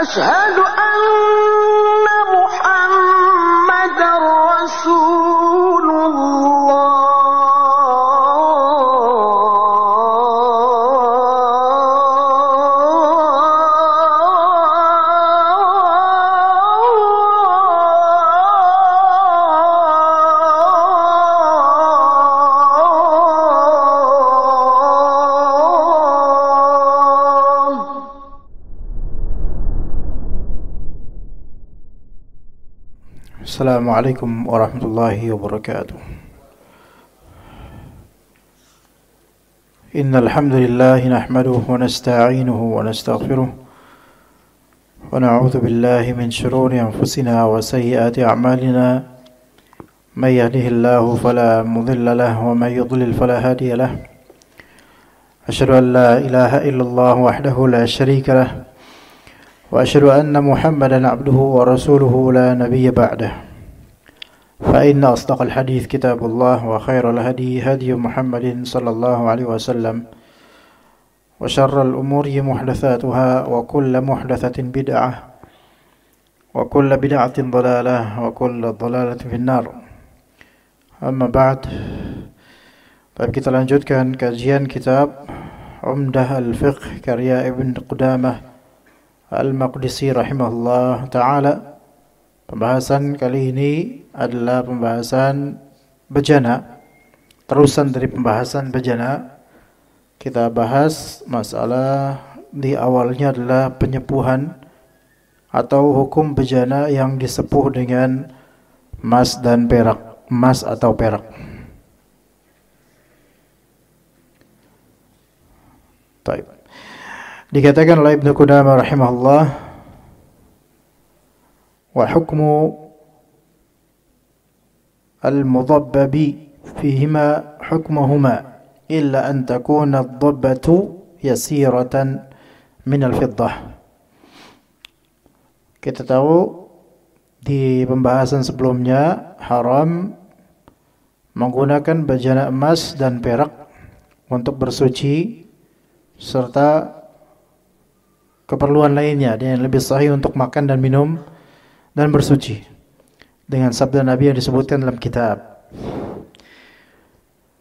أشهد أن محمدًا رسول Assalamualaikum warahmatullahi wabarakatuh. Innal hamdalillah nahmaduhu wa nasta'inuhu wa nastaghfiruh wa na'udzu billahi min shururi anfusina wa sayyiati a'malina. May yahdihillahu fala mudilla lahu wa may yudlil fala hadiya lahu. Asyhadu an la ilaha illallah wahdahu la syarika lahu wa asyhadu anna Muhammadan 'abduhu wa rasuluhu la nabiyya ba'dahu. فإن أصدق الحديث كتاب الله وخير الهدي هدي محمد صلى الله عليه وسلم وشر الأمور محدثاتها وكل محدثة بدعة وكل بدعة ضلالة وكل ضلالة في النار. أما بعد, kita lanjutkan kajian kitab Umdah al-Fiqh karya Ibn Qudamah al-Maqdisi rahimahullah ta'ala. Pembahasan kali ini adalah pembahasan bejana, terusan dari pembahasan bejana. Kita bahas masalah di awalnya adalah penyepuhan atau hukum bejana yang disepuh dengan emas dan perak, emas atau perak. Baik. Dikatakan oleh Ibnu Qudamah rahimahullah, wa hukmu al-mudabbabi fihima hukmuhuma illa an takuna ad-dabbatu yasiratan min al-fiddah. Kita tahu di pembahasan sebelumnya haram menggunakan bejana emas dan perak untuk bersuci serta keperluan lainnya, dan yang lebih sahih untuk makan dan minum dan bersuci dengan sabda Nabi yang disebutkan dalam kitab.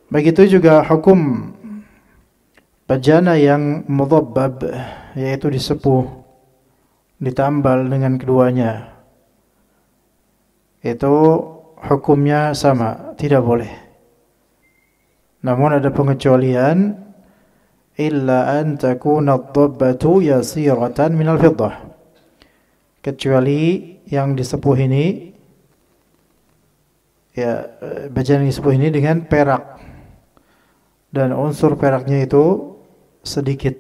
Begitu juga hukum bejana yang mudhabbab, yaitu disepuh, ditambal dengan keduanya, itu hukumnya sama, tidak boleh. Namun ada pengecualian, illa an takuna ad-dabbatu yasiratan min al-fiddah, kecuali yang disepuh ini, ya, bejana yang disepuh ini dengan perak dan unsur peraknya itu sedikit,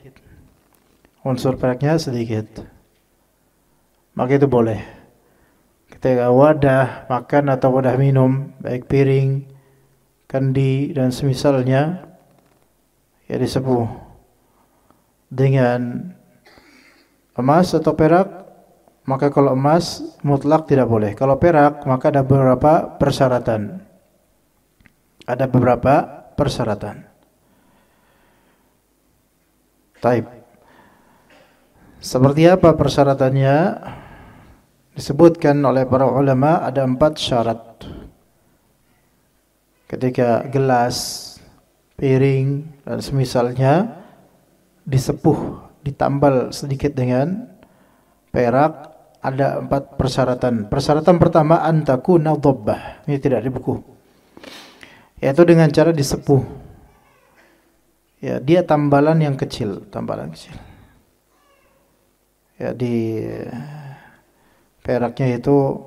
unsur peraknya sedikit, maka itu boleh. Ketika wadah makan atau wadah minum, baik piring, kendi dan semisalnya, ya disepuh dengan emas atau perak, maka kalau emas mutlak tidak boleh. Kalau perak maka ada beberapa persyaratan. Ada beberapa persyaratan. Taib. Seperti apa persyaratannya? Disebutkan oleh para ulama ada 4 syarat. Ketika gelas, piring dan semisalnya disepuh, ditambal sedikit dengan perak, ada 4 persyaratan. Persyaratan pertama, antakuna dhabbah. Ini tidak di buku. Yaitu dengan cara disepuh. Ya, dia tambalan yang kecil, tambalan kecil. Ya, di peraknya itu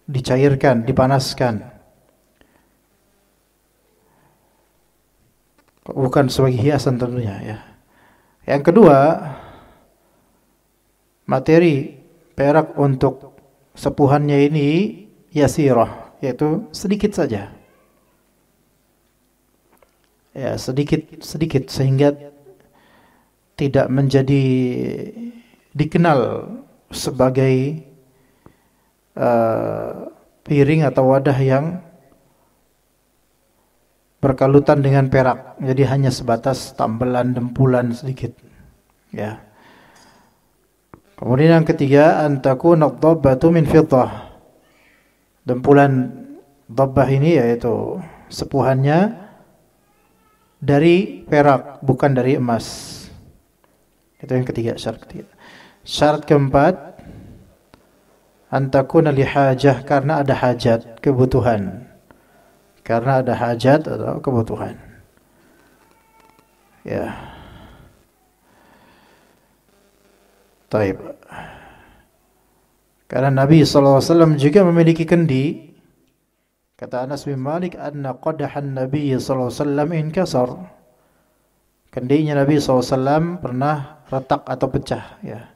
dicairkan, dipanaskan. Bukan sebagai hiasan tentunya, ya. Yang kedua, materi perak untuk sepuhannya ini yasirah, yaitu sedikit saja. Ya, sedikit sehingga tidak menjadi dikenal sebagai piring atau wadah yang berkalutan dengan perak. Jadi hanya sebatas tambelan dempulan sedikit. Ya. Kemudian yang ketiga, an takuna ad-dabbatu min fiddah. Dempulan dabbah ini yaitu sepuhannya dari perak, bukan dari emas. Itu yang ketiga, syarat ketiga. Syarat keempat, an takuna li hajah, karena ada hajat, kebutuhan. Karena ada hajat atau kebutuhan. Ya. Taib. Karena Nabi SAW juga memiliki kendi. Kata Anas bin Malik, anna qadahan Nabi SAW inkasar. Kendinya Nabi SAW pernah retak atau pecah. Ya.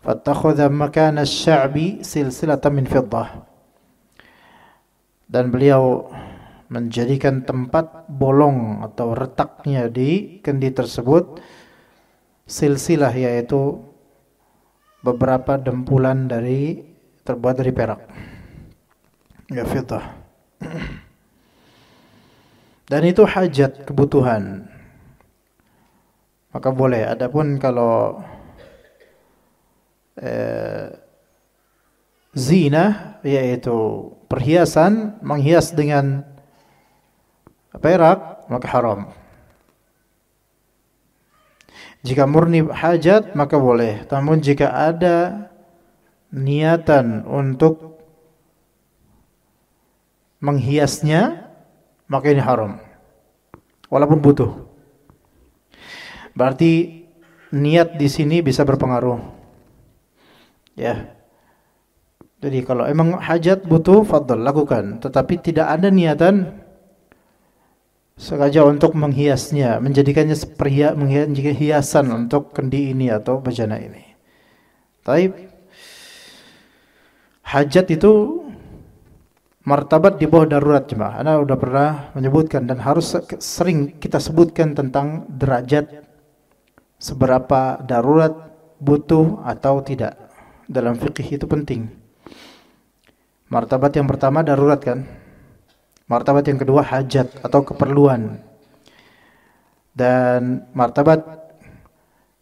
Fattakhadha makana asy-sya'bi silsilatan min fiddah. Dan beliau menjadikan tempat bolong atau retaknya di kendi tersebut silsilah, yaitu beberapa dempulan terbuat dari perak. Ya, fiddah. Dan itu hajat, kebutuhan. Maka boleh. Adapun kalau zina, yaitu perhiasan, menghias dengan perak, maka haram. Jika murni hajat maka boleh. Namun jika ada niatan untuk menghiasnya, maka ini haram. Walaupun butuh. Berarti niat di sini bisa berpengaruh. Ya. Jadi kalau emang hajat butuh, fadhal lakukan. Tetapi tidak ada niatan sengaja untuk menghiasnya, menjadikannya hiasan untuk kendi ini atau bejana ini. Taib. Hajat itu martabat di bawah darurat, jemaah. Ana udah pernah menyebutkan dan harus sering kita sebutkan tentang derajat seberapa darurat, butuh atau tidak. Dalam fikih itu penting. Martabat yang pertama darurat kan? Martabat yang kedua hajat atau keperluan. Dan martabat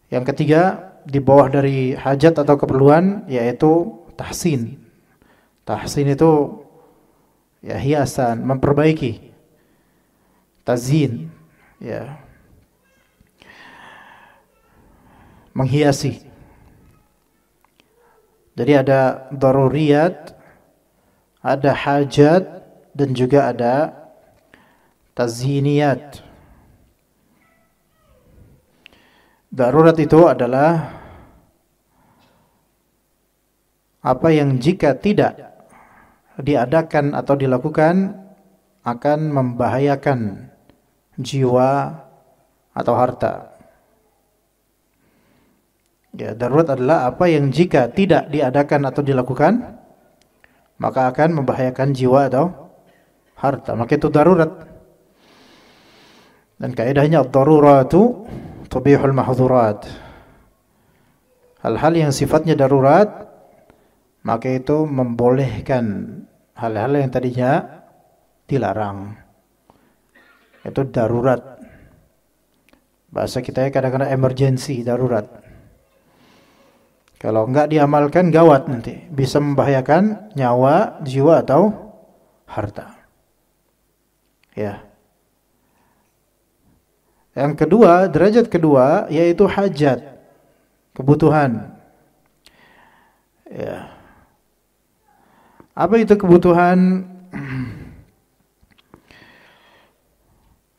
yang ketiga di bawah dari hajat atau keperluan yaitu tahsin. Tahsin itu ya hiasan, memperbaiki. Tazyin, ya. Menghiasi. Jadi ada daruriyat, ada hajat, dan juga ada tazyiniyat. Darurat itu adalah apa yang jika tidak diadakan atau dilakukan akan membahayakan jiwa atau harta. Ya, darurat adalah apa yang jika tidak diadakan atau dilakukan maka akan membahayakan jiwa atau harta. Maka itu darurat. Dan kaidahnya ad-daruratu tubihul mahdhurat. Hal-hal yang sifatnya darurat maka itu membolehkan hal-hal yang tadinya dilarang. Itu darurat. Bahasa kita kadang-kadang emergency, darurat. Kalau enggak diamalkan gawat nanti, bisa membahayakan nyawa, jiwa atau harta. Ya. Yang kedua, derajat kedua yaitu hajat, kebutuhan. Ya. Apa itu kebutuhan?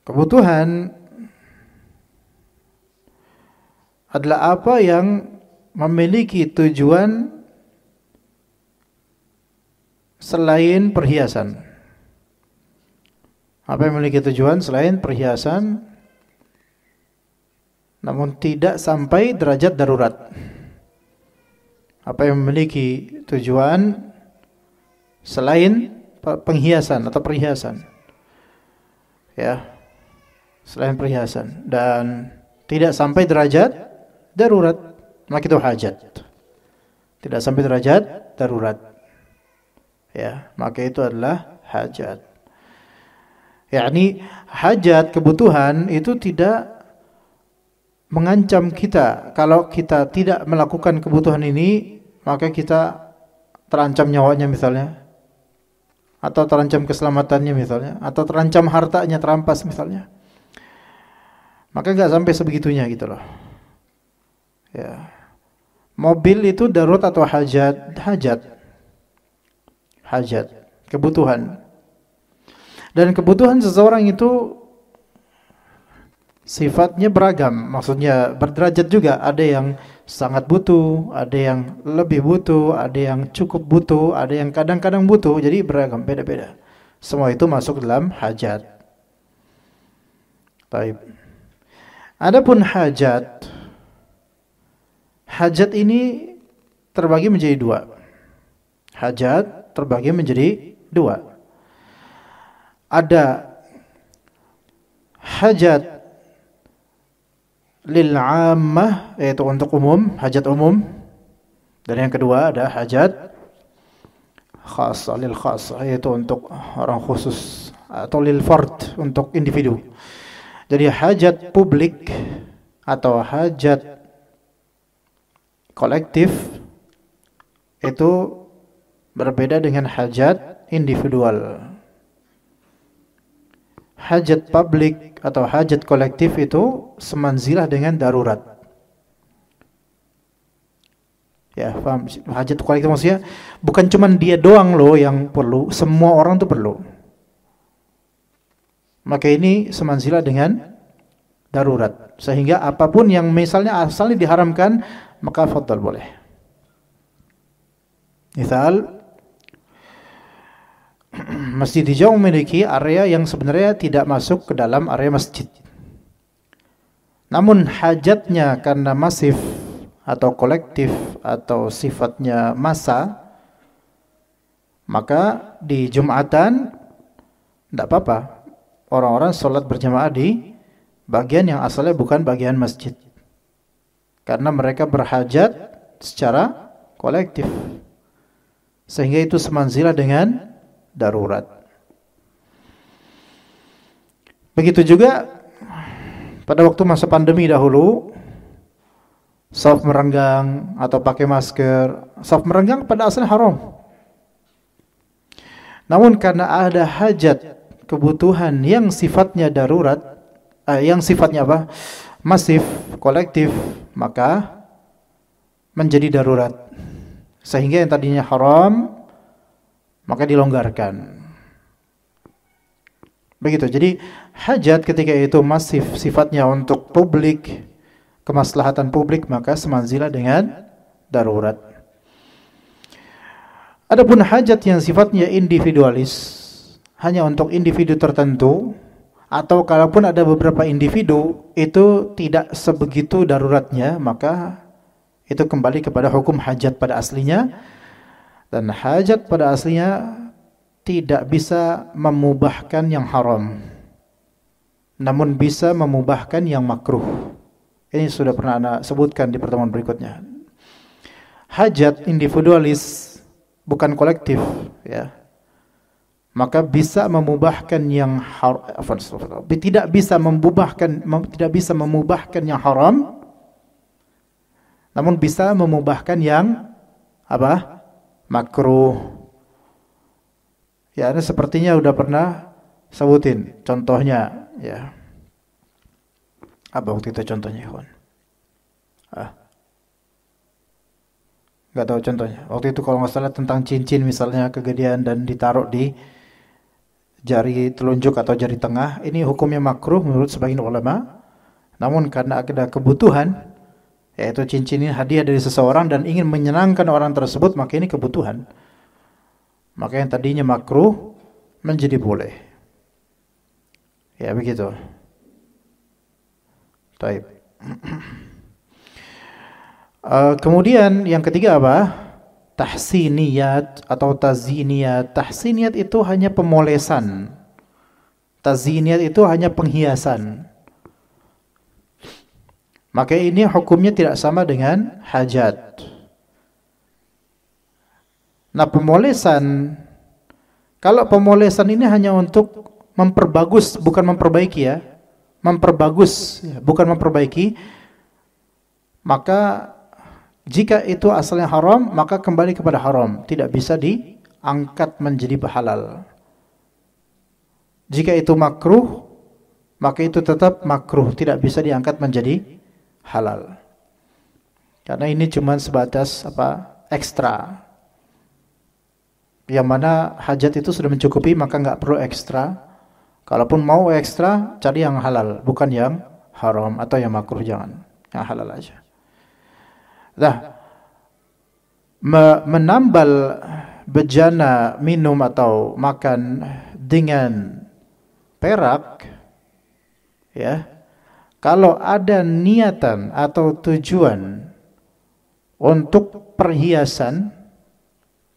Kebutuhan adalah apa yang memiliki tujuan selain perhiasan. Apa yang memiliki tujuan selain perhiasan, namun tidak sampai derajat darurat. Apa yang memiliki tujuan selain penghiasan atau perhiasan. Ya. Selain perhiasan dan tidak sampai derajat darurat. Maka itu hajat. Tidak sampai derajat darurat. Ya, maka itu adalah hajat. Yakni hajat, kebutuhan itu tidak mengancam kita. Kalau kita tidak melakukan kebutuhan ini, maka kita terancam nyawanya misalnya, atau terancam keselamatannya misalnya, atau terancam hartanya terampas misalnya. Maka nggak sampai sebegitunya gitu loh. Ya. Mobil itu darurat atau hajat? Hajat, kebutuhan. Dan kebutuhan seseorang itu sifatnya beragam, maksudnya berderajat juga. Ada yang sangat butuh, ada yang lebih butuh, ada yang cukup butuh, ada yang kadang-kadang butuh. Jadi beragam, beda-beda. Semua itu masuk dalam hajat. Baik. Adapun hajat ini terbagi menjadi dua. Hajat terbagi menjadi dua. Ada hajat lil ammah, yaitu untuk umum, hajat umum. Dan yang kedua ada hajat khas, lil khas, yaitu untuk orang khusus, atau lil fard, untuk individu. Jadi hajat publik atau hajat kolektif itu berbeda dengan hajat individual. Hajat publik atau hajat kolektif itu semanzilah dengan darurat. Ya, paham? Hajat kolektif maksudnya bukan cuma dia doang loh yang perlu, semua orang tuh perlu. Maka ini semanzilah dengan darurat. Sehingga apapun yang misalnya asalnya diharamkan, maka fadhal boleh. Misal Masjid Hijau memiliki area yang sebenarnya tidak masuk ke dalam area masjid. Namun hajatnya karena masif atau kolektif atau sifatnya massa, maka di Jumatan tidak apa-apa orang-orang sholat berjamaah di bagian yang asalnya bukan bagian masjid, karena mereka berhajat secara kolektif, sehingga itu semanzilah dengan darurat. Begitu juga pada waktu masa pandemi dahulu, shaf merenggang atau pakai masker. Shaf merenggang pada asalnya haram. Namun karena ada hajat, kebutuhan yang sifatnya darurat, yang sifatnya apa? Masif, kolektif, maka menjadi darurat. Sehingga yang tadinya haram, maka dilonggarkan. Begitu. Jadi hajat ketika itu masif, sifatnya untuk publik, kemaslahatan publik, maka semanzilah dengan darurat. Adapun hajat yang sifatnya individualis, hanya untuk individu tertentu, atau kalaupun ada beberapa individu itu tidak sebegitu daruratnya, maka itu kembali kepada hukum hajat pada aslinya. Dan hajat pada aslinya tidak bisa memubahkan yang haram, namun bisa memubahkan yang makruh. Ini sudah pernah Anda sebutkan di pertemuan berikutnya. Hajat individualis, bukan kolektif, ya, maka bisa memubahkan yang haram, tidak bisa memubahkan yang haram, namun bisa memubahkan yang apa? Makruh. Ya, ini sepertinya udah pernah sebutin contohnya, ya. Apa waktu itu contohnya, kawan? Nggak tahu contohnya. Waktu itu kalau nggak salah tentang cincin misalnya kegedean dan ditaruh di jari telunjuk atau jari tengah. Ini hukumnya makruh menurut sebagian ulama. Namun karena ada kebutuhan, yaitu cincin ini hadiah dari seseorang dan ingin menyenangkan orang tersebut, maka ini kebutuhan. Maka yang tadinya makruh menjadi boleh. Ya begitu. Baik. Kemudian yang ketiga apa? Tahsiniyat atau taziniyat. Tahsiniyat itu hanya pemolesan. Taziniyat itu hanya penghiasan. Maka ini hukumnya tidak sama dengan hajat. Nah, pemolesan, kalau pemolesan ini hanya untuk memperbagus, bukan memperbaiki ya. Memperbagus, bukan memperbaiki. maka jika itu asalnya haram, maka kembali kepada haram, tidak bisa diangkat menjadi halal. Jika itu makruh, maka itu tetap makruh, tidak bisa diangkat menjadi halal. Karena ini cuma sebatas ekstra. Yang mana hajat itu sudah mencukupi, maka nggak perlu ekstra. Kalaupun mau ekstra, cari yang halal, bukan yang haram atau yang makruh, jangan. Yang halal aja. Nah, menambal bejana minum atau makan dengan perak, ya, kalau ada niatan atau tujuan untuk perhiasan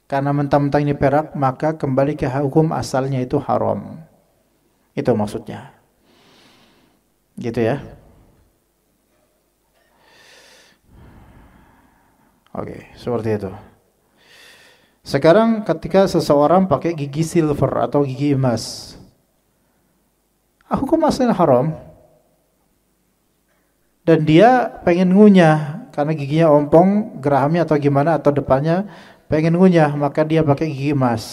karena mentang-mentang ini perak, maka kembali ke hukum asalnya itu haram. Itu maksudnya. Gitu ya. Oke, seperti itu. Sekarang ketika seseorang pakai gigi silver atau gigi emas, hukum asalnya haram. Dan dia pengen ngunyah karena giginya ompong, gerahamnya atau gimana atau depannya pengen ngunyah, maka dia pakai gigi emas.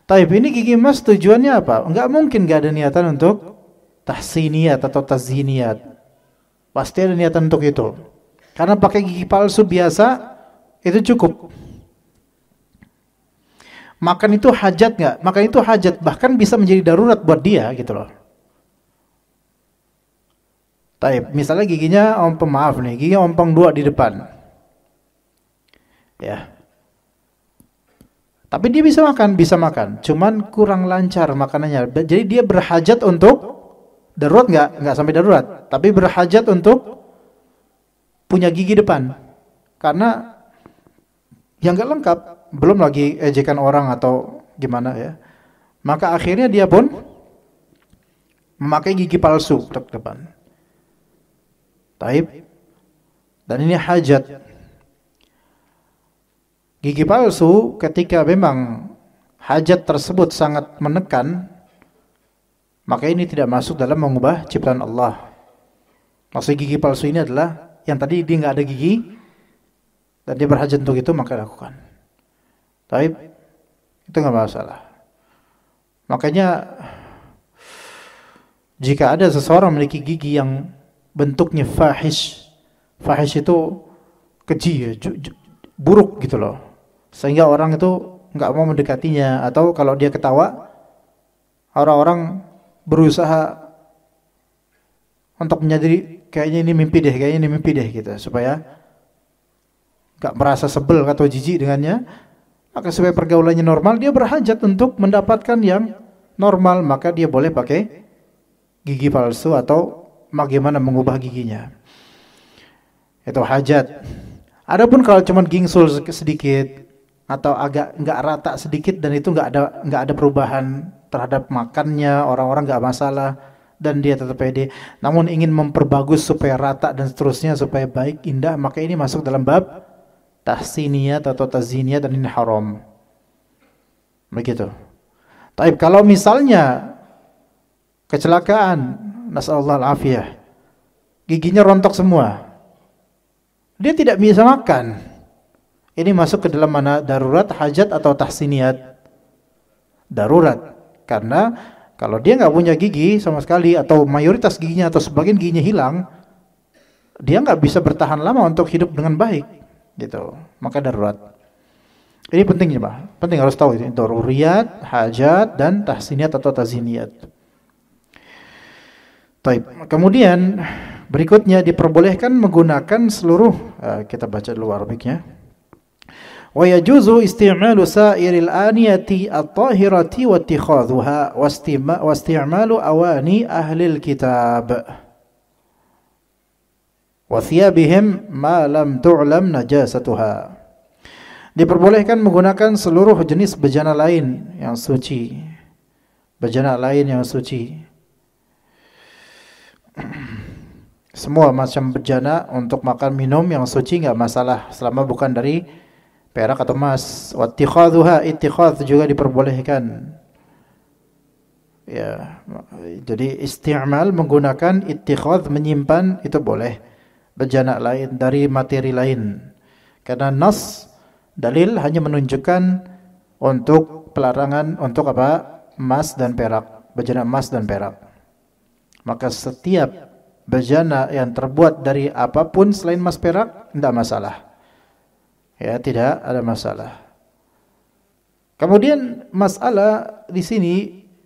Tapi ini gigi emas tujuannya apa? Enggak mungkin enggak ada niatan untuk tahsiniyat atau taziniyat. Pasti ada niatan untuk itu. Karena pakai gigi palsu biasa itu cukup. Makan itu hajat nggak? Makan itu hajat, bahkan bisa menjadi darurat buat dia gitu loh. Tapi misalnya giginya ompong, maaf nih, giginya ompong 2 di depan. Ya. Tapi dia bisa makan, cuman kurang lancar makanannya. Jadi dia berhajat untuk darurat nggak sampai darurat, tapi berhajat untuk punya gigi depan, karena yang nggak lengkap, belum lagi ejekan orang atau gimana ya, maka akhirnya dia pun memakai gigi palsu untuk depan. Taib, dan ini hajat. Gigi palsu ketika memang hajat tersebut sangat menekan, maka ini tidak masuk dalam mengubah ciptaan Allah. Maksud gigi palsu ini adalah yang tadi dia nggak ada gigi dan dia berhajat untuk itu, maka lakukan. Taib, itu nggak masalah. Makanya jika ada seseorang memiliki gigi yang bentuknya fahish itu keji ya, buruk gitu loh, sehingga orang itu nggak mau mendekatinya, atau kalau dia ketawa orang-orang berusaha untuk menyadari kayaknya ini mimpi deh gitu, supaya gak merasa sebel atau jijik dengannya, maka supaya pergaulannya normal, dia berhajat untuk mendapatkan yang normal, maka dia boleh pakai gigi palsu atau bagaimana mengubah giginya. Itu hajat. Adapun kalau cuma gingsul sedikit atau agak nggak rata sedikit dan itu nggak ada perubahan terhadap makannya, orang-orang nggak masalah dan dia tetap pede, namun ingin memperbagus supaya rata dan seterusnya supaya baik indah, maka ini masuk dalam bab tahsiniyat atau taziniyat dan ini haram. Begitu. Tapi kalau misalnya kecelakaan, nasallallahu alafiyah, giginya rontok semua, dia tidak bisa makan, ini masuk ke dalam mana? Darurat, hajat atau tahsiniyat? Darurat. Karena kalau dia nggak punya gigi sama sekali atau mayoritas giginya atau sebagian giginya hilang, dia nggak bisa bertahan lama untuk hidup dengan baik, gitu. Maka darurat. Ini pentingnya, Pak. Penting harus tahu ini daruriyat, hajat dan tahsiniyat atau taziniyat. Taib. Kemudian berikutnya diperbolehkan menggunakan seluruh, kita baca dulu Arabiknya. Wa yajuzu isti'malu sa'iril aniyati at-tahirati wa ittikhadhuha wa isti'malu awani ahlil kitab wa thiyabihim ma lam tu'lam najasatuha. Diperbolehkan menggunakan seluruh jenis bejana lain yang suci. Bejana lain yang suci. Semua macam bejana untuk makan minum yang suci enggak masalah selama bukan dari perak atau emas. Wa ittikhadhuha, ittikhadh juga diperbolehkan. Ya, jadi isti'mal menggunakan ittikhadh, menyimpan itu boleh. bejana lain dari materi lain. Karena nas dalil hanya menunjukkan untuk pelarangan untuk apa? Emas dan perak, bejana emas dan perak. Maka setiap bejana yang terbuat dari apapun selain emas perak tidak masalah. Ya, tidak ada masalah. Kemudian masalah di sini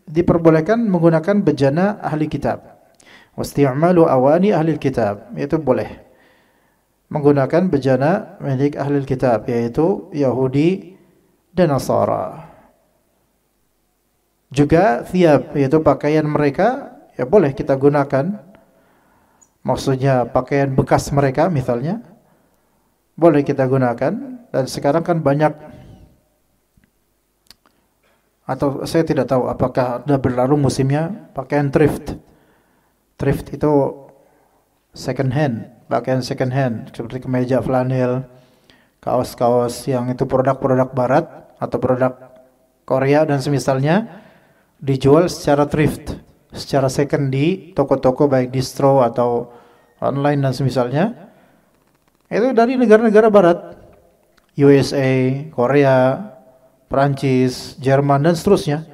diperbolehkan menggunakan bejana ahli kitab. Wasti'malu awani ahli kitab, itu boleh. Menggunakan bejana milik ahli kitab, yaitu Yahudi dan Nasara. Juga thiyab, yaitu pakaian mereka, ya boleh kita gunakan. Maksudnya pakaian bekas mereka misalnya, boleh kita gunakan. Dan sekarang kan banyak, atau saya tidak tahu apakah sudah berlalu musimnya pakaian thrift. Thrift itu second hand, pakaian second hand seperti kemeja flanel, kaos-kaos yang itu produk-produk barat atau produk Korea dan semisalnya dijual secara thrift, secara second di toko-toko baik distro atau online dan semisalnya. Itu dari negara-negara barat, USA, Korea, Perancis, Jerman dan seterusnya.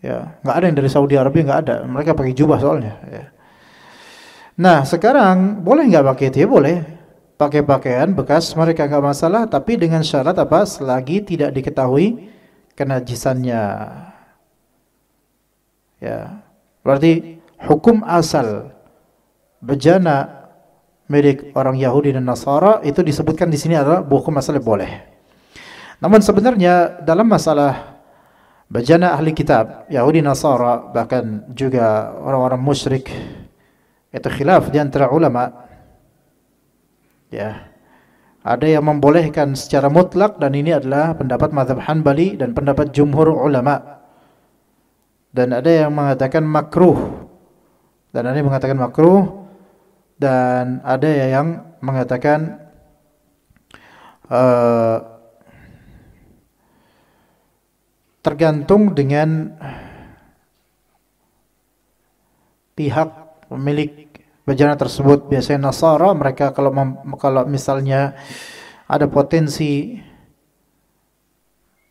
Ya, nggak ada yang dari Saudi Arabia, nggak ada. Mereka pakai jubah soalnya. Ya. Nah, sekarang boleh nggak pakai itu? Ya boleh. Pakai pakaian bekas mereka nggak masalah, tapi dengan syarat apa? Selagi tidak diketahui kenajisannya. Ya, berarti hukum asal bejana milik orang Yahudi dan Nasara itu disebutkan di sini adalah hukum asal boleh. Namun sebenarnya dalam masalah bejana ahli kitab, Yahudi, Nasara, bahkan juga orang-orang musyrik, itu khilaf di antara ulama. Ya. Ada yang membolehkan secara mutlak dan ini adalah pendapat mazhab Hanbali dan pendapat jumhur ulama. Dan ada yang mengatakan makruh. Dan ada yang mengatakan makruh dan ada yang mengatakan tergantung dengan pihak pemilik bejana tersebut. Biasanya Nasara, mereka kalau misalnya ada potensi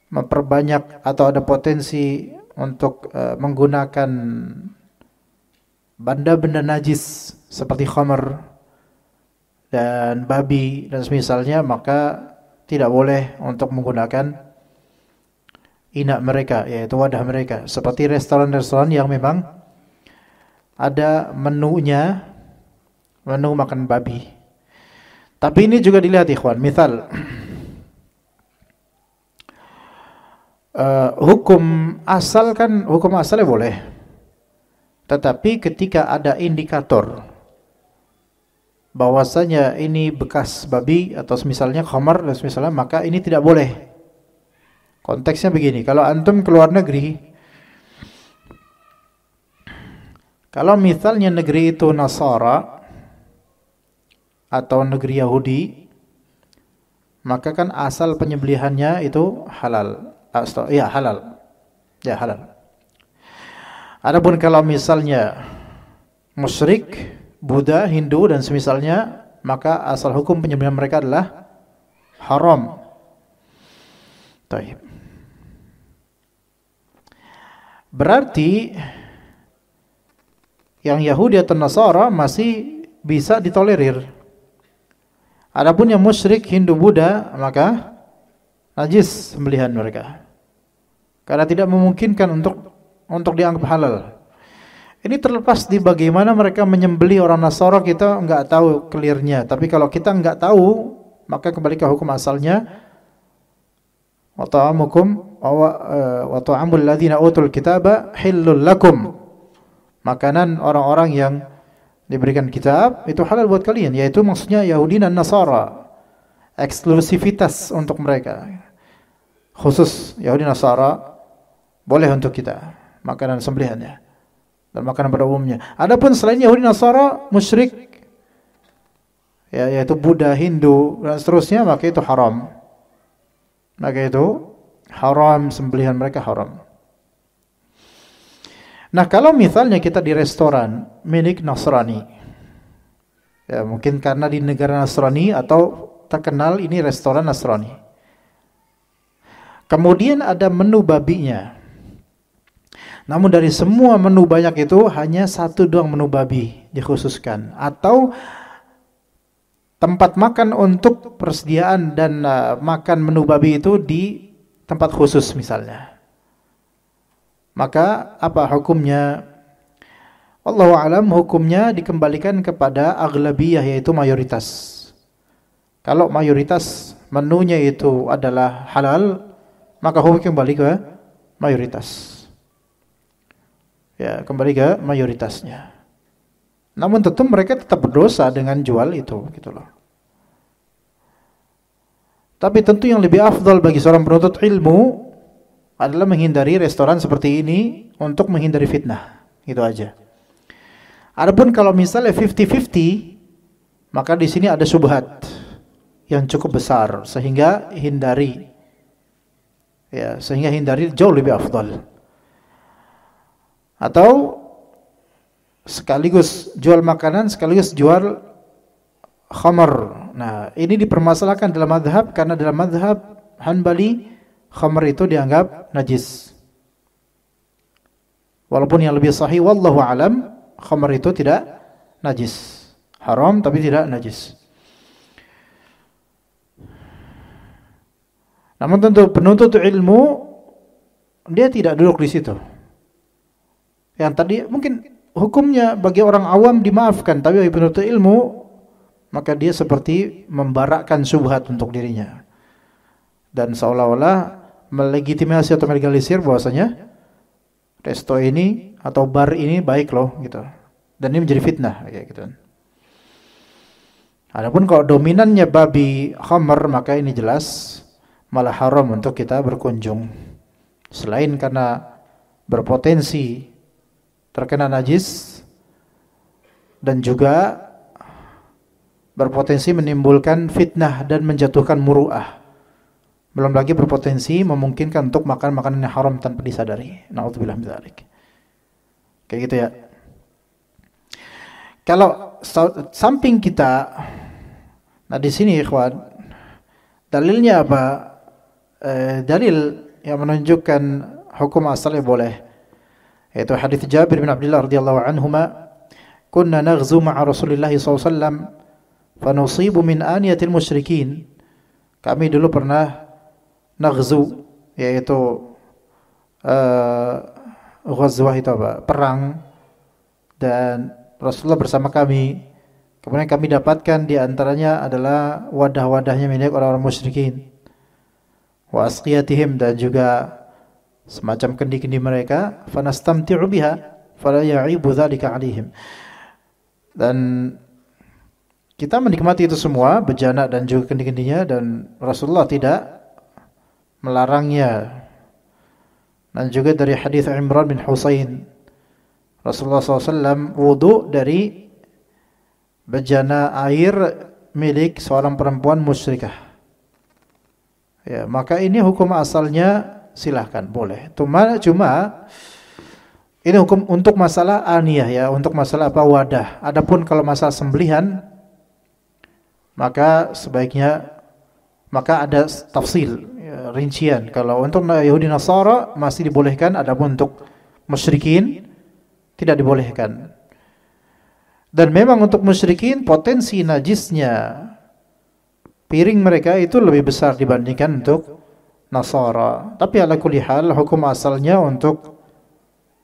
memperbanyak atau ada potensi untuk menggunakan benda-benda najis seperti khamar dan babi dan semisalnya, maka tidak boleh untuk menggunakan inak mereka, yaitu wadah mereka. Seperti restoran-restoran yang memang ada menunya, menu makan babi. Tapi ini juga dilihat ikhwan, misal hukum asalnya boleh. Tetapi ketika ada indikator bahwasanya ini bekas babi atau misalnya khamar dan misalnya, maka ini tidak boleh. Konteksnya begini, kalau antum keluar negeri, kalau misalnya negeri itu Nasara atau negeri Yahudi, maka kan asal penyembelihannya itu halal. Ya halal. Ya halal. Adapun kalau misalnya musyrik, Buddha, Hindu dan semisalnya, maka asal hukum penyembelihan mereka adalah haram. Baik. Berarti yang Yahudi atau Nasara masih bisa ditolerir. Adapun yang musyrik, Hindu, Buddha, maka najis sembelihan mereka. Karena tidak memungkinkan untuk dianggap halal. Ini terlepas di bagaimana mereka menyembelih orang Nasara, kita enggak tahu clearnya. Tapi kalau kita enggak tahu, maka kembali ke hukum asalnya. Wa ta'amukum wa ta'amul ladzina utul kitaba hillul lakum. Makanan orang-orang yang diberikan kitab itu halal buat kalian, yaitu maksudnya Yahudi dan Nasara. Eksklusivitas untuk mereka. Khusus Yahudi Nasara boleh untuk kita makanan sembelihannya dan makanan pada umumnya. Adapun selain Yahudi Nasara, musyrik, ya, yaitu Buddha, Hindu dan seterusnya, maka itu haram. Maka itu haram, sembelihan mereka haram. Nah, kalau misalnya kita di restoran milik Nasrani, Ya, mungkin karena di negara Nasrani atau terkenal ini restoran Nasrani. Kemudian ada menu babinya. Namun dari semua menu banyak itu hanya satu doang menu babi dikhususkan. Atau tempat makan untuk persediaan dan makan menu babi itu di tempat khusus misalnya. Maka apa hukumnya? Wallahu a'lam, hukumnya dikembalikan kepada aghlabiyah, yaitu mayoritas. Kalau mayoritas menunya itu adalah halal, maka hukum kembali ke mayoritas. Ya, kembali ke mayoritasnya. Namun tentu mereka tetap berdosa dengan jual itu, gitu loh. Tapi tentu yang lebih afdal bagi seorang penuntut ilmu adalah menghindari restoran seperti ini untuk menghindari fitnah. Gitu aja. Adapun kalau misalnya 50-50, maka di sini ada syubhat yang cukup besar sehingga hindari. Ya, sehingga hindari jauh lebih afdal. Atau sekaligus jual makanan, sekaligus jual khamar. Nah, ini dipermasalahkan dalam mazhab karena dalam mazhab Hanbali khamar itu dianggap najis. Walaupun yang lebih sahih wallahu alam, khamar itu tidak najis. Haram tapi tidak najis. Namun tentu penuntut ilmu dia tidak duduk di situ. Yang tadi mungkin hukumnya bagi orang awam dimaafkan, tapi bagi penuntut ilmu maka dia seperti membarakkan syubhat untuk dirinya. Dan seolah-olah melegitimasi atau melegalisir bahwasanya resto ini atau bar ini baik loh gitu. Dan ini menjadi fitnah kayak gitu. Adapun kalau dominannya babi khamar, maka ini jelas malah haram untuk kita berkunjung. Selain karena berpotensi terkena najis dan juga berpotensi menimbulkan fitnah dan menjatuhkan muru'ah. Belum lagi berpotensi memungkinkan untuk makan makanan yang haram tanpa disadari. Na'udzubillah min dzalik. Kayak gitu ya. Kalau samping kita, nah di sini ikhwan, dalilnya apa? Dalil yang menunjukkan hukum asalnya boleh. Yaitu hadis Jabir bin Abdullah radhiyallahu anhuma, "Kunna naghzu ma'a Rasulillah sallallahu alaihi wasallam fa nusibu min aniyatil musyrikin." Kami dulu pernah naghzu, yaitu ghazwah itu apa? Perang, dan Rasulullah bersama kami. Kemudian kami dapatkan di antaranya adalah wadah-wadahnya milik orang-orang musyrikin. Wa asqiyatihim, dan juga semacam kendi-kendi mereka, fanastamti'u biha fala ya'ibu dzalika 'alaihim. Dan kita menikmati itu semua, bejana dan juga kendi-kendinya, dan Rasulullah tidak melarangnya. Dan juga dari hadis Imran bin Husain, Rasulullah SAW wudu dari bejana air milik seorang perempuan musyrikah. Ya, maka ini hukum asalnya silahkan, boleh. Cuma ini hukum untuk masalah aniyah ya, untuk masalah apa, wadah. Adapun kalau masalah sembelihan, maka sebaiknya, maka ada tafsil, ya, rincian. Kalau untuk Yahudi Nasara masih dibolehkan, adapun untuk musyrikin tidak dibolehkan. Dan memang untuk musyrikin potensi najisnya piring mereka itu lebih besar dibandingkan untuk Nasara. Tapi ala kulli hal hukum asalnya untuk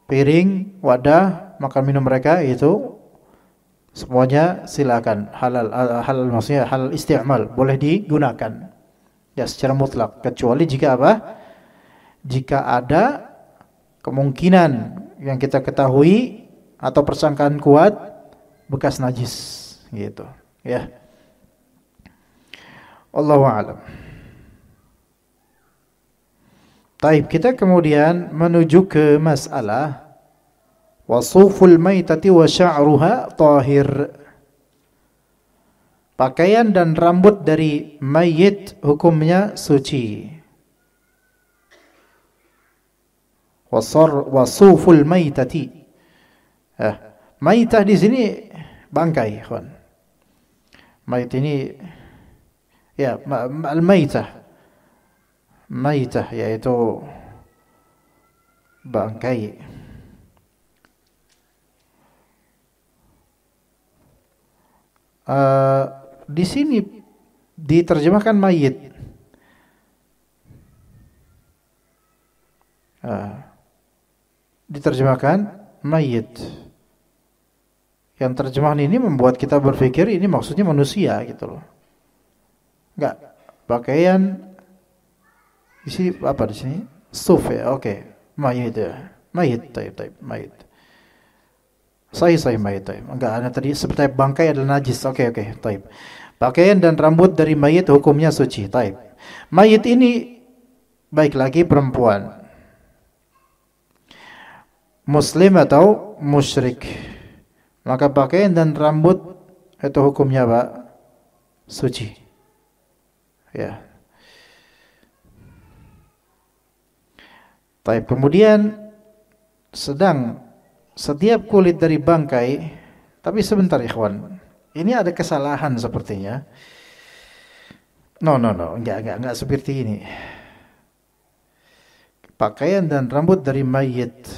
piring, wadah, makan minum mereka itu semuanya silakan, halal maksudnya halal isti'mal, boleh digunakan ya secara mutlak, kecuali jika apa? Jika ada kemungkinan yang kita ketahui atau persangkaan kuat bekas najis gitu ya. Allahu a'lam. Taib, kita kemudian menuju ke masalah wasuful maitati wa sya'ruha tahir. Pakaian dan rambut dari mayit hukumnya suci. Wasuful maitati. Maitah di sini bangkai, kawan. Mayit ini ya al-maitah. Maitah yaitu bangkai. Di sini diterjemahkan mayit. Diterjemahkan mayit. Yang terjemahan ini membuat kita berpikir ini maksudnya manusia gitu loh. Enggak, pakaian di sini apa di sini? Suf ya, oke. Mayit ya. Mayit, taib, mayit. Sahih mayit, taib. Enggak, ada tadi seperti bangkai adalah najis. Oke, taib. Pakaian dan rambut dari mayit hukumnya suci, taib. Mayit ini baik lagi perempuan, muslim atau musyrik, maka pakaian dan rambut itu hukumnya apa? Suci. Ya. Baik, kemudian setiap kulit dari bangkai, tapi sebentar ikhwan, ini ada kesalahan sepertinya. No, enggak seperti ini. Pakaian dan rambut dari mayit.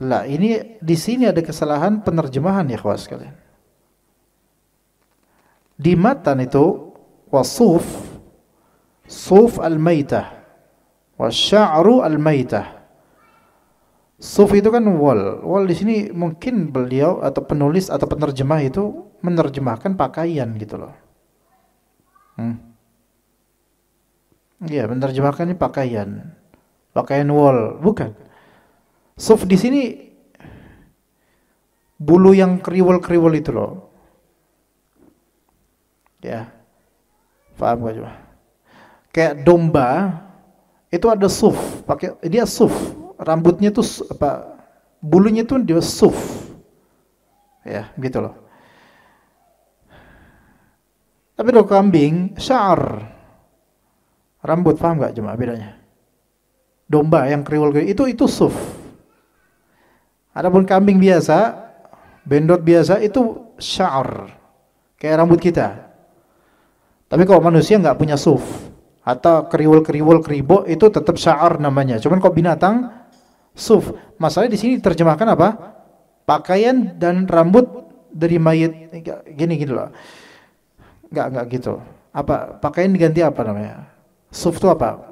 Lah, ini di sini ada kesalahan penerjemahan ya ikhwan sekalian. Di matan itu wasuf, suf al-maitah, wasya'ru al-maitah. Suf itu kan wol. Wol di sini mungkin beliau atau penulis atau penerjemah itu menerjemahkan pakaian gitu loh. Iya, menerjemahkan ini pakaian. Pakaian wol, bukan. Suf di sini bulu yang kriwel-kriwel itu loh. Ya. Paham gak coba? Kayak domba itu ada suf, dia suf. Rambutnya tuh apa? Bulunya tuh dia suf. Ya, gitu loh. Tapi kalau kambing sya'ar. Rambut, paham gak cuma bedanya? Domba yang kriwel itu suf. Adapun kambing biasa, bendot biasa itu sya'ar. Kayak rambut kita. Tapi kalau manusia nggak punya suf atau kriwel-kriwel kribo itu tetap sya'ar namanya. Cuman kalau binatang suf. Masalahnya di sini terjemahkan apa? Pakaian dan rambut dari mayit. Gini loh. Nggak gitu. Apa pakaian diganti apa namanya? Suf itu apa?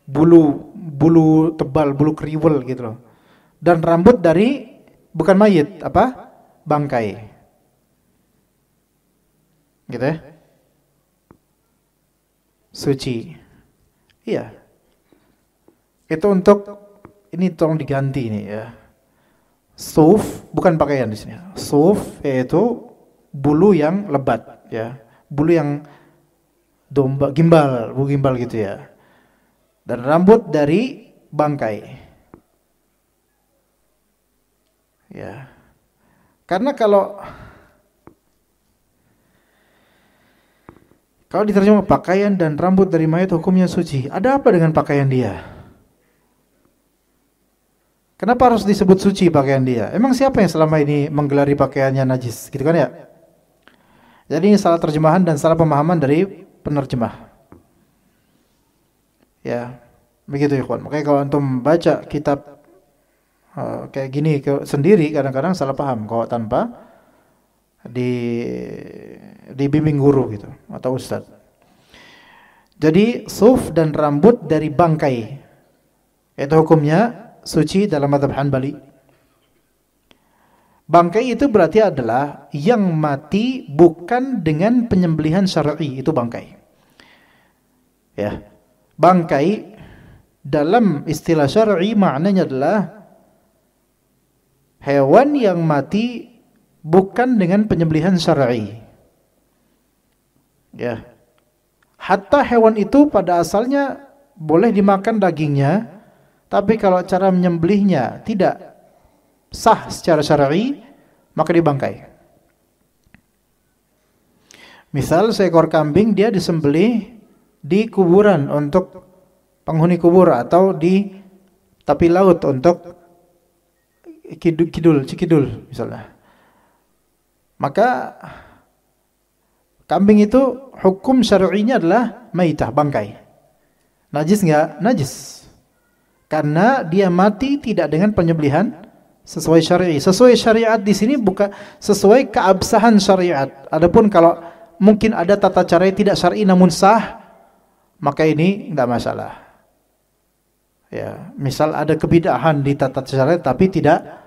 Bulu tebal, bulu kriwel gitu loh. Dan rambut dari bukan mayit, apa? Bangkai. Gitu ya. Suci. Iya. Itu untuk ini tolong diganti ini ya. Suf bukan pakaian di sini. Suf yaitu bulu yang lebat ya. Bulu yang domba bulu gimbal gitu ya. Dan rambut dari bangkai. Ya. Karena kalau diterjemah pakaian dan rambut dari mayat hukumnya suci. Ada apa dengan pakaian dia? Kenapa harus disebut suci pakaian dia? Emang siapa yang selama ini menggelari pakaiannya najis? Gitu kan ya? Jadi ini salah terjemahan dan salah pemahaman dari penerjemah. Ya, begitu ya kawan. Makanya kalau antum baca kitab kayak gini sendiri kadang-kadang salah paham kalau tanpa dibimbing guru gitu atau ustaz. Jadi suf dan rambut dari bangkai itu hukumnya suci dalam mazhab Hanbali. Bangkai itu berarti adalah yang mati bukan dengan penyembelihan syar'i, itu bangkai. Ya. Bangkai dalam istilah syar'i maknanya adalah hewan yang mati bukan dengan penyembelihan syar'i. Ya. Hatta hewan itu pada asalnya boleh dimakan dagingnya, tapi kalau cara menyembelihnya tidak sah secara syar'i, maka dibangkai. Misal seekor kambing dia disembelih di kuburan untuk penghuni kubur atau di tepi laut untuk Cikidul misalnya. Maka kambing itu hukum syar'inya adalah maitah, bangkai. Najis enggak? Najis. Karena dia mati tidak dengan penyembelihan sesuai syar'i. Sesuai syariat di sini bukan sesuai keabsahan syariat. Adapun kalau mungkin ada tata cara yang tidak syar'i namun sah, maka ini enggak masalah. Ya, misal ada kebidahan di tata cara tapi tidak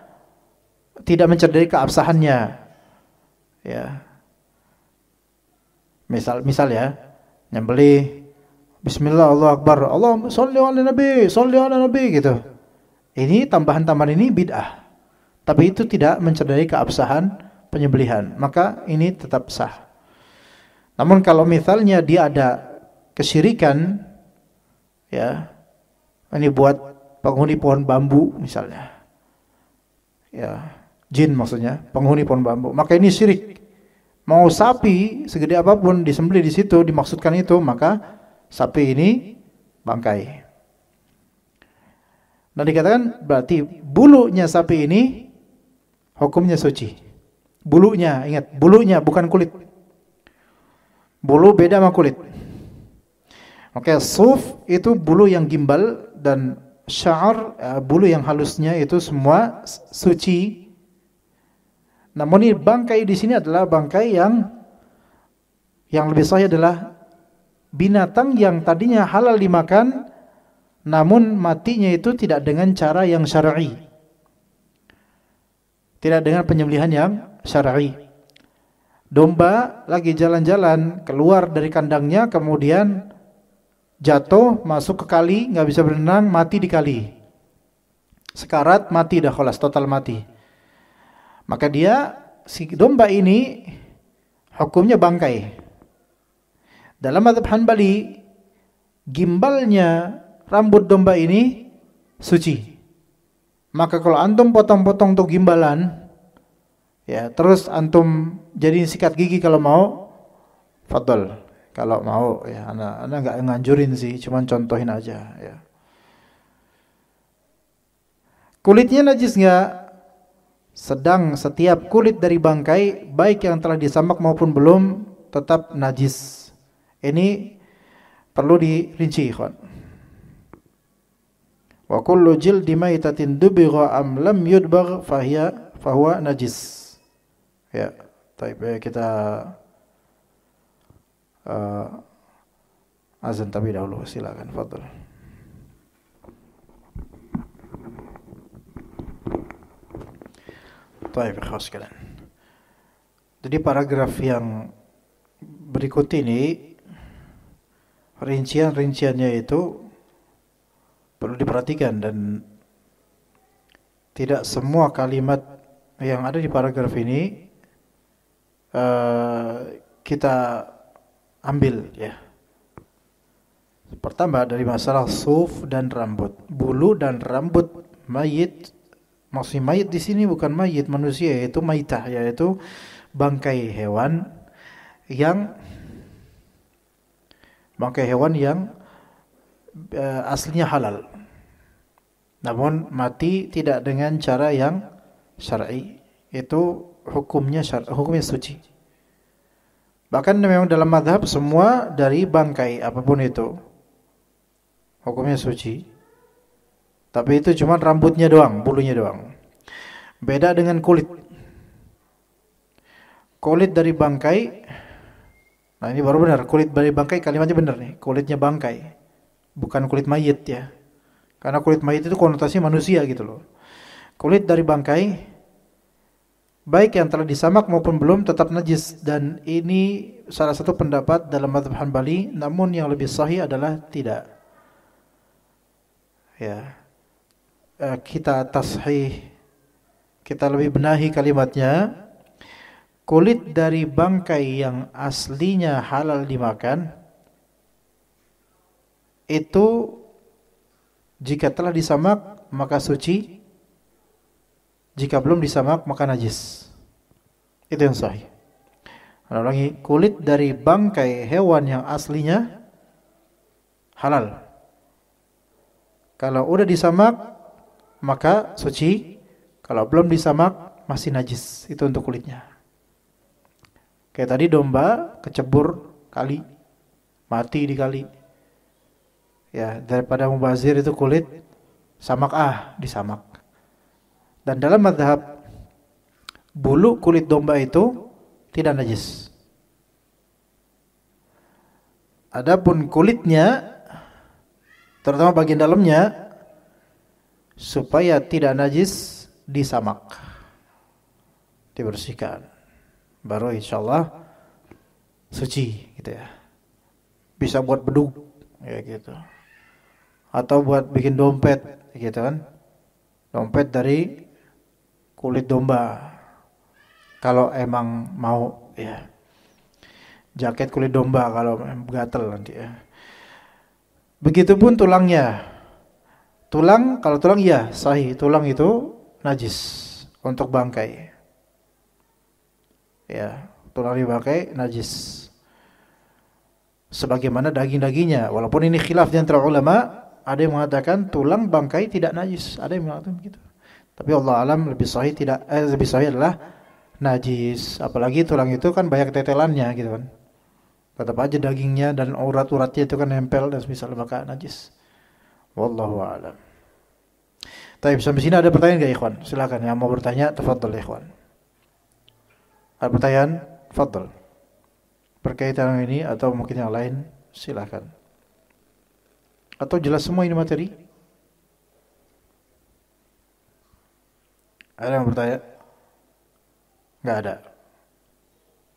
mencederai keabsahannya. Ya. Misal ya, nyembelih bismillah Allahu akbar, Allahumma sholli ala nabi gitu. Ini tambahan-tambahan ini bid'ah. Tapi itu tidak mencederai keabsahan penyembelihan, maka ini tetap sah. Namun kalau misalnya dia ada kesyirikan, ya, ini buat penghuni pohon bambu misalnya, ya, jin maksudnya, penghuni pohon bambu, maka ini syirik. Mau sapi segede apapun disembelih di situ dimaksudkan itu, maka sapi ini bangkai. Nah dikatakan berarti bulunya sapi ini hukumnya suci. Bulunya, ingat, bulunya bukan kulit. Bulu beda sama kulit. Oke, suf itu bulu yang gimbal, dan sya'ar bulu yang halusnya itu semua suci. Namun ini bangkai di sini adalah bangkai yang lebih sahih adalah binatang yang tadinya halal dimakan, namun matinya itu tidak dengan cara yang syar'i, tidak dengan penyembelihan yang syar'i. Domba lagi jalan-jalan keluar dari kandangnya, kemudian jatuh masuk ke kali, nggak bisa berenang, mati di kali, sekarat, mati dah, khalas, total mati. Maka si domba ini hukumnya bangkai. Dalam mazhab Hanbali, gimbalnya rambut domba ini suci. Maka kalau antum potong-potong tuh gimbalan, ya, terus antum jadiin sikat gigi kalau mau, fadl. Kalau mau, ya, ana enggak nganjurin sih, cuman contohin aja, ya. Kulitnya najis enggak? Sedang setiap kulit dari bangkai, baik yang telah disamak maupun belum, tetap najis. Ini perlu dirinci, ikhwan. Wa kullu jildi maitatin dubigha am lam yudbagh fahuwa najis. Ya, baik, kita azan tapi dahulu, silakan, fadhil. Baik, khas sekalian. Jadi paragraf yang berikut ini, rinciannya itu perlu diperhatikan, dan tidak semua kalimat yang ada di paragraf ini kita ambil, ya. Pertama dari masalah suf dan rambut, bulu dan rambut mayit. Maksud mayit di sini bukan mayit manusia, yaitu maitah, yaitu bangkai hewan yang aslinya halal, namun mati tidak dengan cara yang syar'i, itu hukumnya suci. Bahkan memang dalam mazhab semua dari bangkai apapun itu hukumnya suci. Tapi itu cuma rambutnya doang, bulunya doang. Beda dengan kulit. Kulit dari bangkai, nah ini baru benar, kulit dari bangkai kalimatnya benar nih, kulitnya bangkai, bukan kulit mayit, ya. Karena kulit mayit itu konotasinya manusia gitu loh. Kulit dari bangkai, baik yang telah disamak maupun belum, tetap najis. Dan ini salah satu pendapat dalam mazhab Hanbali, namun yang lebih sahih adalah tidak. Ya. Kita tashih, kita lebih benahi kalimatnya. Kulit dari bangkai yang aslinya halal dimakan itu jika telah disamak maka suci, jika belum disamak maka najis. Itu yang sahih. Ulangi, kulit dari bangkai hewan yang aslinya halal, kalau udah disamak maka suci, Kalau belum disamak masih najis, itu untuk kulitnya. Kayak tadi domba kecebur kali, mati di kali. Ya, daripada mubazir itu kulit samak disamak. Dan dalam mazhab bulu kulit domba itu tidak najis. Adapun kulitnya, terutama bagian dalamnya, supaya tidak najis disamak, dibersihkan, baru insyaallah suci gitu ya. Bisa buat bedug ya gitu, atau buat bikin dompet gitu kan, dompet dari kulit domba kalau emang mau ya, jaket kulit domba kalau gatel nanti ya. Begitupun tulangnya. Kalau tulang ya sahih, tulang itu najis untuk bangkai. Ya, tulang di bangkai najis. Sebagaimana daging-dagingnya, walaupun ini khilaf di antara ulama, ada yang mengatakan tulang bangkai tidak najis, ada yang mengatakan begitu. Tapi Allah alam lebih sahih adalah najis. Apalagi tulang itu kan banyak tetelannya gitu kan. Tetap aja dagingnya dan urat-uratnya itu kan nempel dan misal maka najis. Wallahu a'lam. Baik, sampai sini ada pertanyaan enggak ikhwan? Silakan yang mau bertanya, tafadhol ikhwan. Ada pertanyaan? Tafadhol. Berkaitan dengan ini atau mungkin yang lain, silakan. Atau jelas semua ini materi? Ada yang bertanya? Enggak ada.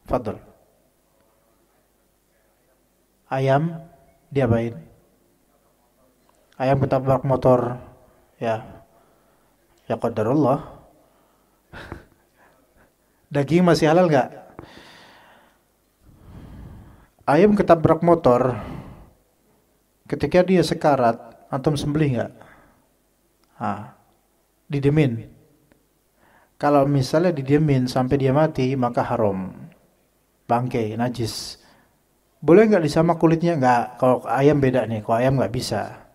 Tafadhol. Ayam diapain? Ayam ketabrak motor, ya qadarullah. Daging masih halal nggak? Ayam ketabrak motor, ketika dia sekarat, antum sembelih nggak? Didemin. Kalau misalnya didemin sampai dia mati, maka haram, bangkai, najis. Boleh nggak disamak kulitnya? Nggak. Kalau ayam beda nih, kalau ayam nggak bisa.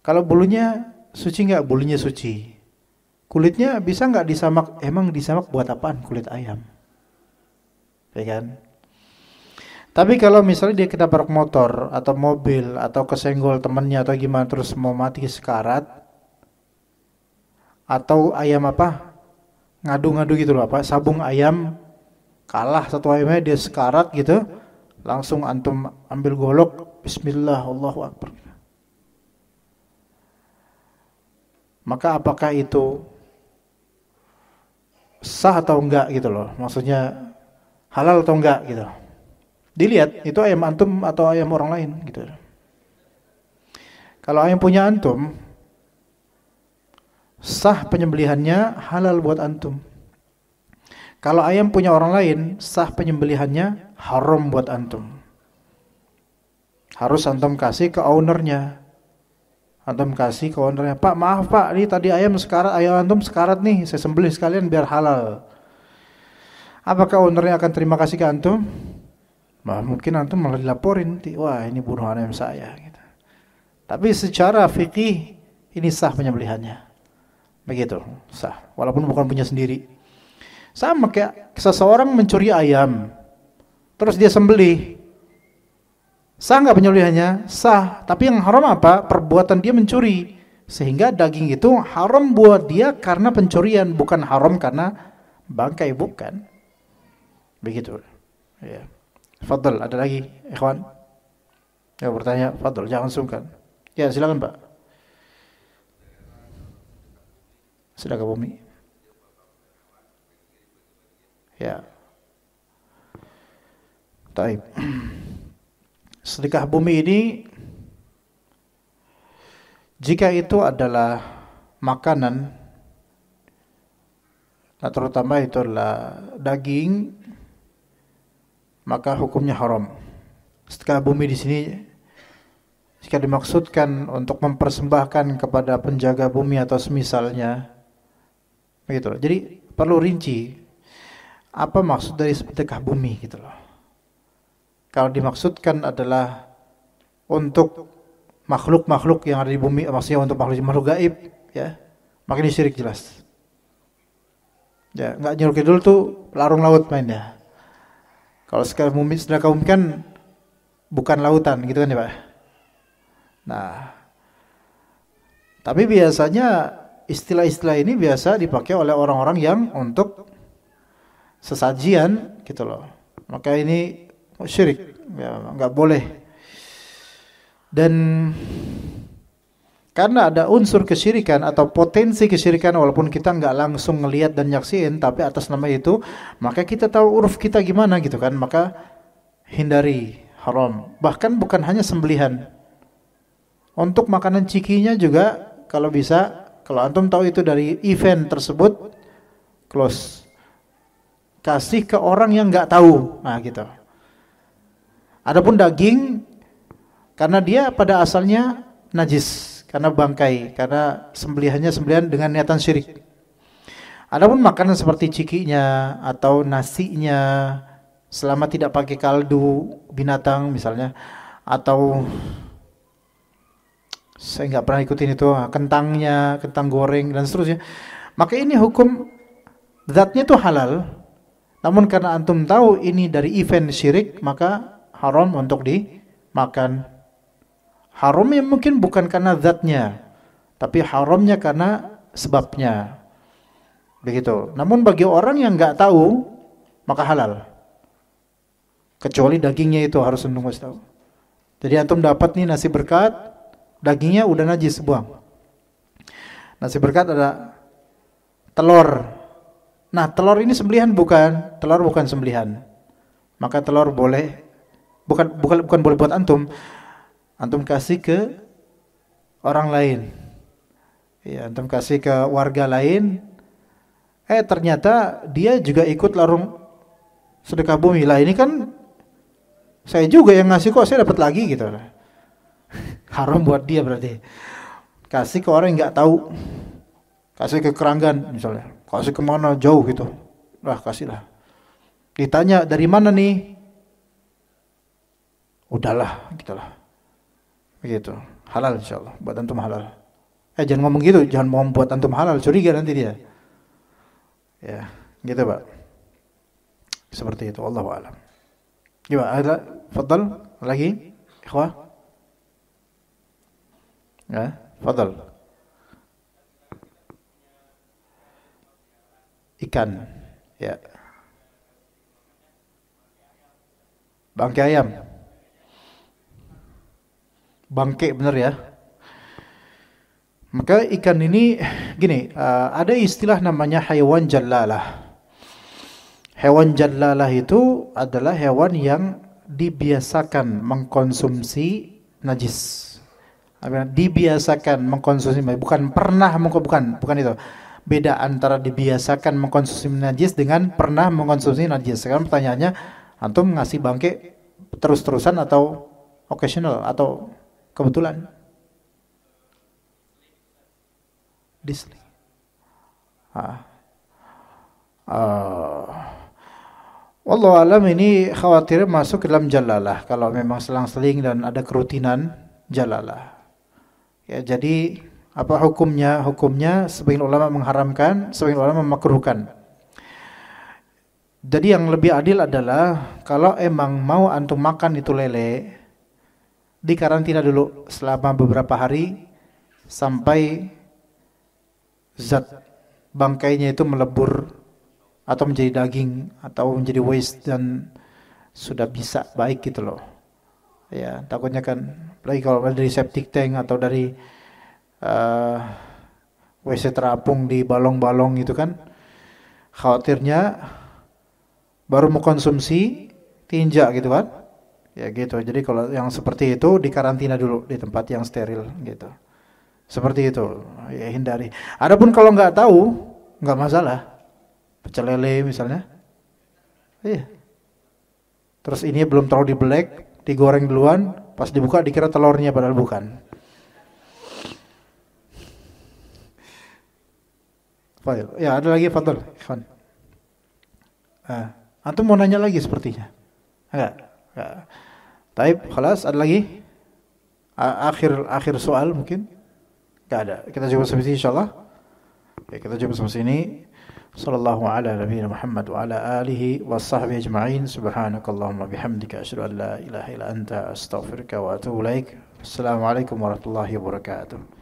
Kalau bulunya suci nggak? Bulunya suci. Kulitnya bisa nggak disamak? Emang disamak buat apaan kulit ayam? Ya kan? Tapi kalau misalnya dia ketabrak motor atau mobil atau kesenggol temannya atau gimana terus mau mati sekarat, atau ayam ngadu-ngadu gitu loh, sabung ayam kalah satu ayamnya dia sekarat gitu, langsung antum ambil golok, bismillah, Allahu akbar. Maka apakah itu sah atau enggak gitu loh, maksudnya halal atau enggak gitu. Dilihat itu ayam antum atau ayam orang lain gitu. Kalau ayam punya antum, sah penyembelihannya, halal buat antum. Kalau ayam punya orang lain, sah penyembelihannya, haram buat antum. Harus antum kasih ke ownernya. Antum kasih ke ownernya, Pak maaf Pak, ini tadi ayam antum sekarat nih, saya sembelih sekalian biar halal. Apakah ownernya akan terima kasih ke antum? Mungkin antum malah dilaporin, wah ini bunuh ayam saya. Gitu. Tapi secara fikih ini sah penyembelihannya, begitu sah, walaupun bukan punya sendiri. Sama kayak seseorang mencuri ayam, terus dia sembelih, sah nggak penyembelihannya? Sah. Tapi yang haram apa? Perbuatan dia mencuri, sehingga daging itu haram buat dia karena pencurian, bukan haram karena bangkai, bukan. Begitu. Ya. Fadl, ada lagi, ikhwan? Ya bertanya, fadl, jangan sungkan. Ya silakan Pak. Sedekah bumi. Ya. Taib. Sedekah bumi ini, jika itu adalah makanan, nah terutama itu adalah daging, maka hukumnya haram. Sedekah bumi di sini jika dimaksudkan untuk mempersembahkan kepada penjaga bumi atau semisalnya, begitu. Jadi perlu rinci apa maksud dari sedekah bumi gitu loh. Kalau dimaksudkan adalah untuk makhluk-makhluk yang ada di bumi, maksudnya untuk makhluk gaib, ya, maka ini syirik jelas. Ya, nggak nyuruh kidul tuh larung laut mainnya. Kalau sekarang sudah kaum kan bukan lautan gitu kan ya Pak. Nah, tapi biasanya istilah-istilah ini biasa dipakai oleh orang-orang yang untuk sesajian gitu loh. Maka ini syirik, ya, nggak boleh. Dan karena ada unsur kesyirikan atau potensi kesyirikan walaupun kita nggak langsung ngelihat dan nyaksiin, tapi atas nama itu, maka kita tahu uruf kita gimana gitu kan, maka hindari haram. Bahkan bukan hanya sembelihan. Untuk makanan cikinya juga kalau bisa, kalau antum tahu itu dari event tersebut, close. Kasih ke orang yang nggak tahu, nah gitu. Adapun daging, karena dia pada asalnya najis. Karena bangkai, karena sembelihannya sembelihan dengan niatan syirik. Adapun makanan seperti cikinya atau nasinya, selama tidak pakai kaldu binatang misalnya, atau saya nggak pernah ikutin itu, kentangnya, kentang goreng dan seterusnya, maka ini hukum zatnya itu halal. Namun karena antum tahu ini dari event syirik, maka haram untuk dimakan. Haramnya mungkin bukan karena zatnya, tapi haramnya karena sebabnya. Begitu. Namun bagi orang yang nggak tahu, maka halal. Kecuali dagingnya itu harus antum tahu. Jadi antum dapat nih nasi berkat, dagingnya udah najis, buang. Nasi berkat ada telur. Nah, telur ini sembelihan bukan? Telur bukan sembelihan. Maka telur boleh, bukan boleh buat antum. Antum kasih ke orang lain. Ya, antum kasih ke warga lain. Ternyata dia juga ikut larung sedekah bumi. Lah ini kan saya juga yang ngasih, kok saya dapat lagi gitu. Haram buat dia berarti. Kasih ke orang yang nggak tahu. Kasih ke keranggan misalnya. Kasih ke mana jauh gitu. Lah kasihlah. Ditanya dari mana nih? Udahlah, gitulah. Begitu. Halal insyaallah. Buat antum halal. Jangan ngomong gitu, jangan mau buat antum halal, curiga nanti dia. Ya, gitu Pak. Seperti itu, wallahu a'lam. Gimana? Ada? Fadal? Lagi? Ikhwah? Ya, fadal. Ikan. Ya. Bangkai ayam. Bangkai bener ya. Maka ikan ini gini, ada istilah namanya hewan jallalah. Hewan jallalah itu adalah hewan yang dibiasakan mengkonsumsi najis. Dibiasakan mengkonsumsi, bukan pernah bukan itu. Beda antara dibiasakan mengkonsumsi najis dengan pernah mengkonsumsi najis. Sekarang pertanyaannya, antum ngasih bangkai terus-terusan atau occasional atau kebetulan? Disli. Wallahu alam, ini khawatir masuk ke dalam jalalah. Kalau memang selang-seling dan ada kerutinan, jalalah. Ya, jadi apa hukumnya? Hukumnya sebagian ulama mengharamkan, sebagian ulama memakruhkan. Jadi yang lebih adil adalah kalau emang mau antum makan itu lele, dikarantina dulu selama beberapa hari sampai zat bangkainya itu melebur atau menjadi daging atau menjadi waste dan sudah bisa baik gitu loh. Ya, takutnya kan apalagi kalau dari septic tank atau dari WC terapung di balong-balong gitu kan, khawatirnya baru mau konsumsi tinja gitu kan. Ya gitu. Jadi kalau yang seperti itu dikarantina dulu di tempat yang steril gitu. Seperti itu, ya hindari. Adapun kalau nggak tahu, nggak masalah. Pecel lele misalnya, iya. Terus ini belum terlalu dibelek, digoreng duluan, pas dibuka dikira telurnya padahal bukan. Fadil, ya ada lagi Fadil, Ikhwan. Antum mau nanya lagi sepertinya? Enggak. Taib, khalas, ada lagi? Akhir soal mungkin? Enggak ada. Kita coba sampai sini insyaallah. Baik, kita cukup sampai sini. Sallallahu ala nabiyina Muhammad wa ala alihi wa sahbihi ajma'in. Subhanakallahumma bihamdika asyhadu an la ilaha illa anta astaghfiruka wa atubu ilaik. Assalamualaikum warahmatullahi wabarakatuh.